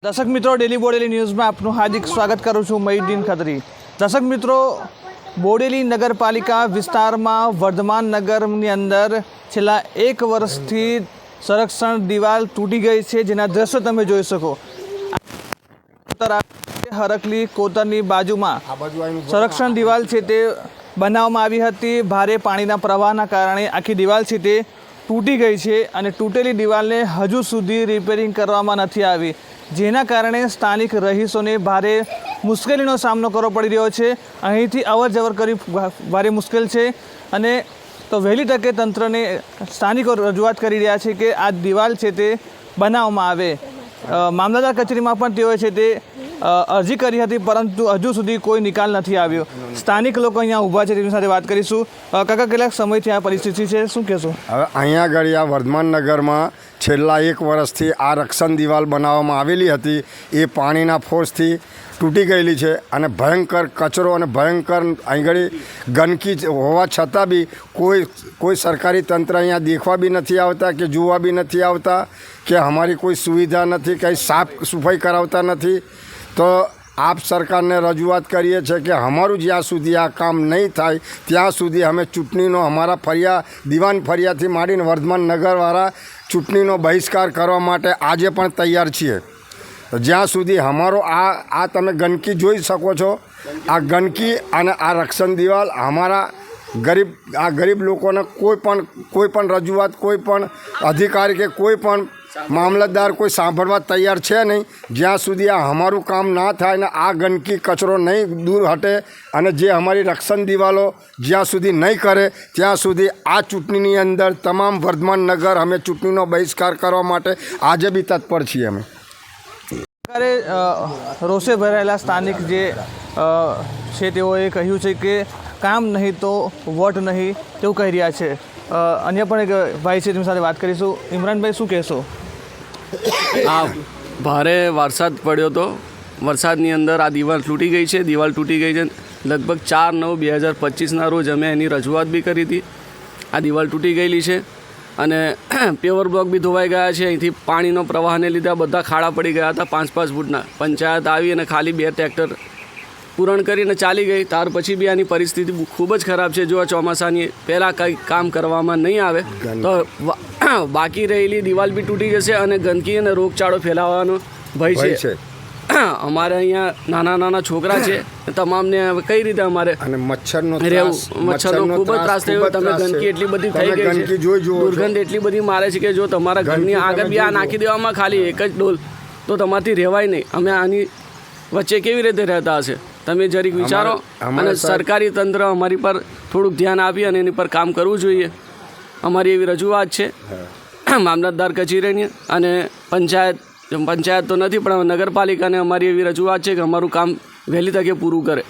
દર્શક મિત્રો, ડેલી બોડેલી ન્યૂઝમાં આપનું હાર્દિક સ્વાગત કરું છું. મયુદ્દીન ખત્રી. દર્શક મિત્રો, બોડેલી નગરપાલિકા વિસ્તારમાં વર્ધમાન નગરની અંદર છેલ્લા 1 વર્ષથી સંરક્ષણ દિવાલ તૂટી ગઈ છે, જેના દ્રશ્યો તમે જોઈ શકો. હરકલી કોતરની બાજુમાં સંરક્ષણ દિવાલ છે તે બનાવવામાં આવી હતી. ભારે પાણીના પ્રવાહના કારણે આખી દિવાલ છે તે તૂટી ગઈ છે અને તૂટેલી દિવાલને હજુ સુધી રિપેરિંગ કરવામાં નથી આવી, જેના કારણે સ્થાનિક રહીશોને ભારે મુશ્કેલીનો સામનો કરવો પડી રહ્યો છે. અહીંથી અવર જવર કરવી ભારે મુશ્કેલ છે અને તો વહેલી તકે તંત્રને સ્થાનિકો રજૂઆત કરી રહ્યા છે કે આ દિવાલ છે તે બનાવવામાં આવે. મામલતદાર કચેરીમાં પણ તેઓએ છે તે અરજી કરી હતી, પરંતુ હજુ સુધી કોઈ નિકાલ નથી આવ્યો. સ્થાનિક લોકો અહીંયા ઊભા છે, તેની સાથે વાત કરીશું. કાકા, કેટલાક સમયથી આ પરિસ્થિતિ છે, શું કહેશો? હવે અહીંયા આગળ આ વર્ધમાન નગરમાં છેલ્લા 1 વર્ષથી આ રક્ષણ દિવાલ બનાવવામાં આવેલી હતી. એ પાણીના ફોર્સથી તૂટી ગયેલી છે અને ભયંકર કચરો અને ભયંકર અહીં ગંદકી હોવા છતાં બી કોઈ સરકારી તંત્ર અહીંયા દેખવા બી નથી આવતા કે જોવા બી નથી આવતા કે અમારી કોઈ સુવિધા નથી, કંઈ સાફ સફાઈ કરાવતા નથી. તો આપ સરકારને રજૂઆત કરીએ છીએ કે અમારું જ્યાં સુધી આ કામ નહીં થાય ત્યાં સુધી અમે ચૂંટણીનો અમારા દિવાન ફરિયાથી માંડીને વર્ધમાન નગરવાળા ચૂંટણીનો બહિષ્કાર કરવા માટે આજે પણ તૈયાર છીએ. જ્યાં સુધી અમારો આ તમે ગંદકી જોઈ શકો છો, આ ગંદકી અને આ રક્ષણ દિવાલ અમારા ગરીબ લોકોને કોઈ પણ રજૂઆત, કોઈ પણ અધિકારી કે કોઈ પણ મામલતદાર કોઈ સાંભળવા તૈયાર છે નહીં. જ્યાં સુધી આ અમારું કામ ના થાય ને આ ગંદકી કચરો નહીં દૂર હટે અને જે અમારી રક્ષણ દિવાલો જ્યાં સુધી નહીં કરે ત્યાં સુધી આ ચૂંટણીની અંદર તમામ વર્ધમાન નગર અમે ચૂંટણીનો બહિષ્કાર કરવા માટે આજે બી તત્પર છીએ. અમે રોષે ભરાયેલા સ્થાનિક જે છે તેઓએ કહ્યું છે કે કામ નહીં તો વોટ નહીં, તેવું કહી રહ્યા છે. અન્ય પણ એક ભાઈ છે, તેમની સાથે વાત કરીશું. ઇમરાનભાઈ, શું કહેશો? આ ભારે વરસાદ પડ્યો હતો. વરસાદની અંદર આ દિવાલ તૂટી ગઈ છે. લગભગ 4/9/2025ના રોજ અમે એની રજૂઆત બી કરી હતી. આ દિવાલ તૂટી ગયેલી છે અને પેવર બ્લોક બી ધોવાઈ ગયા છે. અહીંથી પાણીનો પ્રવાહને લીધે બધા ખાડા પડી ગયા હતા 5-5 ફૂટના. પંચાયત આવી અને ખાલી 2 ટ્રેક્ટર પૂરણ કરીને ચાલી ગઈ. ત્યાર પછી બી આની પરિસ્થિતિ ખૂબ જ ખરાબ છે. જો આ ચોમાસાની પહેલાં કંઈ કામ કરવામાં નહીં આવે તો બાકી રહેલી દિવાલ બી તૂટી જશે અને ગંદકી અને રોગચાળો ફેલાવાનો ભય છે. અમારે અહીંયા નાના છોકરા છે, તમામને હવે કઈ રીતે અમારે મચ્છરનો ખૂબ જ ત્રાસ થયો. તમે ગંદકી એટલી બધી થઈ ગઈ છે, દુર્ગંધ એટલી બધી મારે છે કે જો તમારા ઘરની આગળ બી આ નાખી દેવામાં ખાલી એક જ ડોલ તો તમારથી રહેવાય નહીં. અમે આની વચ્ચે કેવી રીતે રહેતા હશે? તમે જરીક વિચારો અને સરકારી તંત્ર અમારી પર થોડુંક ધ્યાન આપી અને એની પર કામ કરવું જોઈએ. અમારી એવી રજૂઆત છે મામલતદાર કચેરીની અને પંચાયત તો નથી પણ નગરપાલિકાને અમારી એવી રજૂઆત છે કે અમારું કામ વહેલી તકે પૂરું કરે.